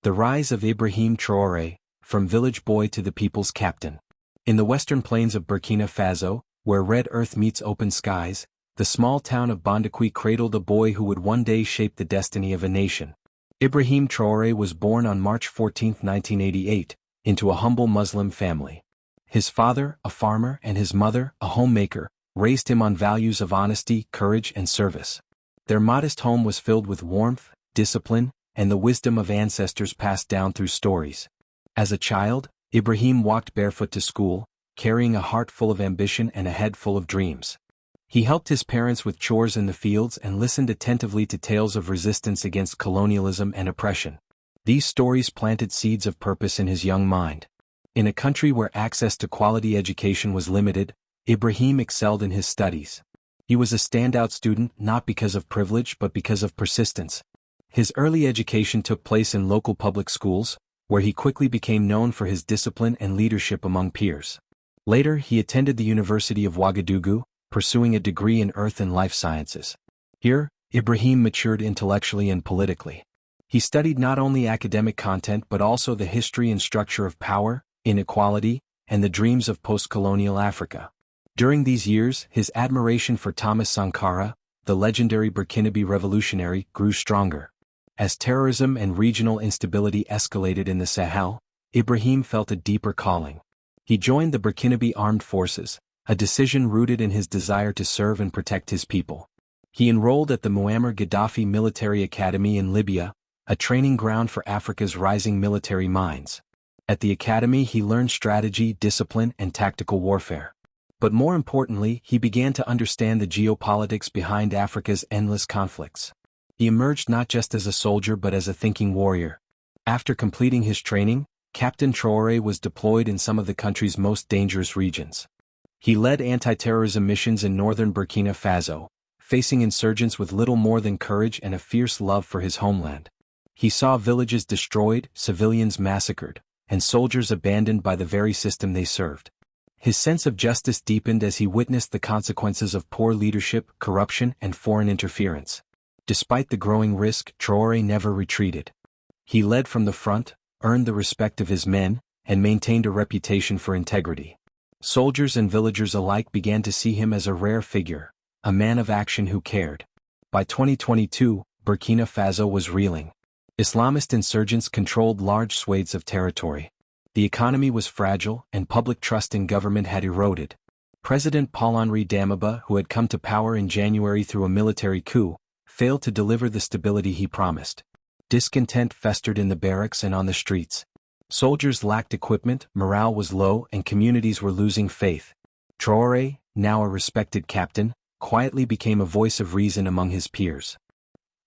The rise of Ibrahim Traoré, from village boy to the people's captain. In the western plains of Burkina Faso, where red earth meets open skies, the small town of Bondokuy cradled a boy who would one day shape the destiny of a nation. Ibrahim Traoré was born on March 14, 1988, into a humble Muslim family. His father, a farmer, and his mother, a homemaker, raised him on values of honesty, courage, and service. Their modest home was filled with warmth, discipline, and the wisdom of ancestors passed down through stories. As a child, Ibrahim walked barefoot to school, carrying a heart full of ambition and a head full of dreams. He helped his parents with chores in the fields and listened attentively to tales of resistance against colonialism and oppression. These stories planted seeds of purpose in his young mind. In a country where access to quality education was limited, Ibrahim excelled in his studies. He was a standout student not because of privilege but because of persistence. His early education took place in local public schools, where he quickly became known for his discipline and leadership among peers. Later he attended the University of Ouagadougou, pursuing a degree in earth and life sciences. Here, Ibrahim matured intellectually and politically. He studied not only academic content but also the history and structure of power, inequality, and the dreams of post-colonial Africa. During these years, his admiration for Thomas Sankara, the legendary Burkinabe revolutionary, grew stronger. As terrorism and regional instability escalated in the Sahel, Ibrahim felt a deeper calling. He joined the Burkinabe armed forces, a decision rooted in his desire to serve and protect his people. He enrolled at the Muammar Gaddafi Military Academy in Libya, a training ground for Africa's rising military minds. At the academy he learned strategy, discipline, and tactical warfare. But more importantly, he began to understand the geopolitics behind Africa's endless conflicts. He emerged not just as a soldier but as a thinking warrior. After completing his training, Captain Traoré was deployed in some of the country's most dangerous regions. He led anti-terrorism missions in northern Burkina Faso, facing insurgents with little more than courage and a fierce love for his homeland. He saw villages destroyed, civilians massacred, and soldiers abandoned by the very system they served. His sense of justice deepened as he witnessed the consequences of poor leadership, corruption, and foreign interference. Despite the growing risk, Traoré never retreated. He led from the front, earned the respect of his men, and maintained a reputation for integrity. Soldiers and villagers alike began to see him as a rare figure, a man of action who cared. By 2022, Burkina Faso was reeling. Islamist insurgents controlled large swathes of territory. The economy was fragile and public trust in government had eroded. President Paul-Henri Damiba, who had come to power in January through a military coup, failed to deliver the stability he promised. Discontent festered in the barracks and on the streets. Soldiers lacked equipment, morale was low, and communities were losing faith. Traoré, now a respected captain, quietly became a voice of reason among his peers.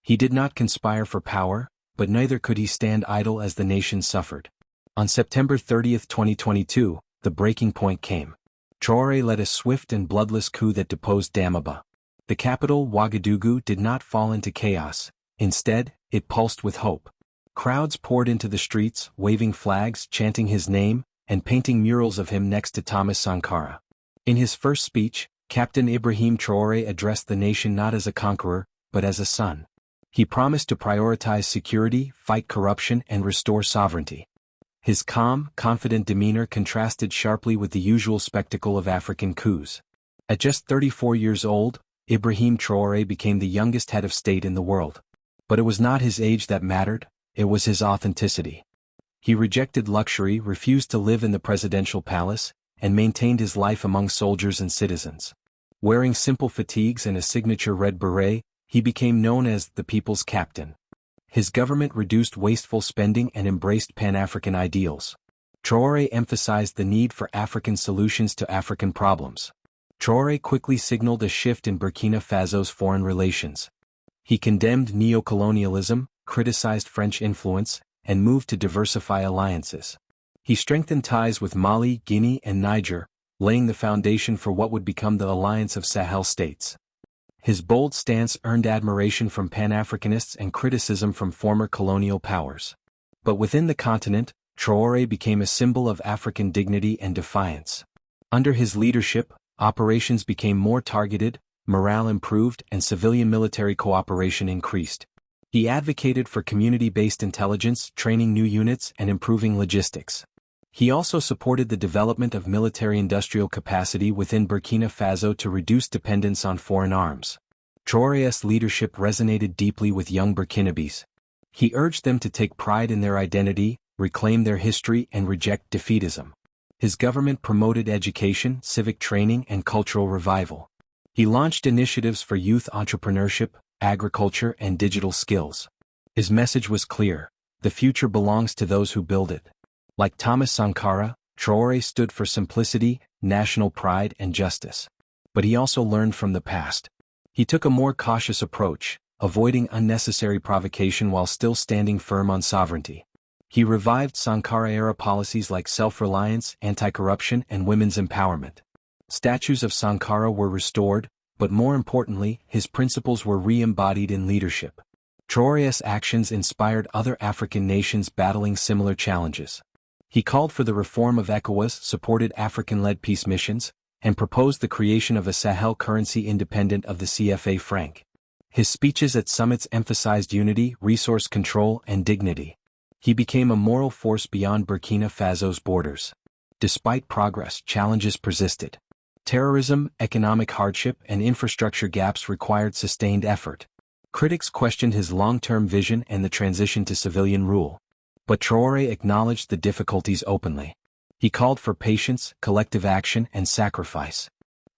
He did not conspire for power, but neither could he stand idle as the nation suffered. On September 30, 2022, the breaking point came. Traoré led a swift and bloodless coup that deposed Damiba. The capital, Ouagadougou, did not fall into chaos. Instead, it pulsed with hope. Crowds poured into the streets, waving flags, chanting his name, and painting murals of him next to Thomas Sankara. In his first speech, Captain Ibrahim Traoré addressed the nation not as a conqueror, but as a son. He promised to prioritize security, fight corruption, and restore sovereignty. His calm, confident demeanor contrasted sharply with the usual spectacle of African coups. At just 34 years old, Ibrahim Traoré became the youngest head of state in the world. But it was not his age that mattered, it was his authenticity. He rejected luxury, refused to live in the presidential palace, and maintained his life among soldiers and citizens. Wearing simple fatigues and a signature red beret, he became known as the people's captain. His government reduced wasteful spending and embraced Pan-African ideals. Traoré emphasized the need for African solutions to African problems. Traoré quickly signaled a shift in Burkina Faso's foreign relations. He condemned neocolonialism, criticized French influence, and moved to diversify alliances. He strengthened ties with Mali, Guinea, and Niger, laying the foundation for what would become the Alliance of Sahel states. His bold stance earned admiration from Pan-Africanists and criticism from former colonial powers. But within the continent, Traoré became a symbol of African dignity and defiance. Under his leadership, operations became more targeted, morale improved, and civilian-military cooperation increased. He advocated for community-based intelligence, training new units, and improving logistics. He also supported the development of military-industrial capacity within Burkina Faso to reduce dependence on foreign arms. Traoré's leadership resonated deeply with young Burkinabés. He urged them to take pride in their identity, reclaim their history, and reject defeatism. His government promoted education, civic training, and cultural revival. He launched initiatives for youth entrepreneurship, agriculture, and digital skills. His message was clear: the future belongs to those who build it. Like Thomas Sankara, Traoré stood for simplicity, national pride, and justice. But he also learned from the past. He took a more cautious approach, avoiding unnecessary provocation while still standing firm on sovereignty. He revived Sankara-era policies like self-reliance, anti-corruption, and women's empowerment. Statues of Sankara were restored, but more importantly, his principles were re-embodied in leadership. Traoré's actions inspired other African nations battling similar challenges. He called for the reform of ECOWAS, supported African-led peace missions, and proposed the creation of a Sahel currency independent of the CFA franc. His speeches at summits emphasized unity, resource control, and dignity. He became a moral force beyond Burkina Faso's borders. Despite progress, challenges persisted. Terrorism, economic hardship, and infrastructure gaps required sustained effort. Critics questioned his long-term vision and the transition to civilian rule. But Traoré acknowledged the difficulties openly. He called for patience, collective action, and sacrifice.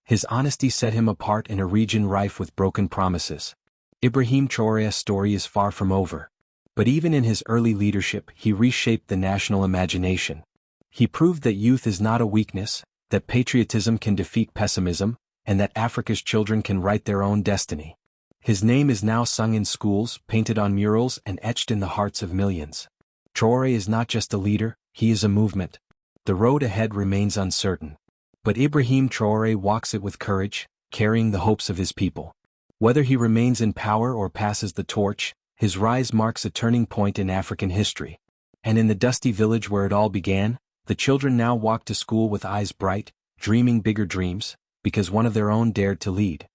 His honesty set him apart in a region rife with broken promises. Ibrahim Traoré's story is far from over. But even in his early leadership, he reshaped the national imagination. He proved that youth is not a weakness, that patriotism can defeat pessimism, and that Africa's children can write their own destiny. His name is now sung in schools, painted on murals, and etched in the hearts of millions. Traoré is not just a leader, he is a movement. The road ahead remains uncertain. But Ibrahim Traoré walks it with courage, carrying the hopes of his people. Whether he remains in power or passes the torch, his rise marks a turning point in African history. And in the dusty village where it all began, the children now walk to school with eyes bright, dreaming bigger dreams, because one of their own dared to lead.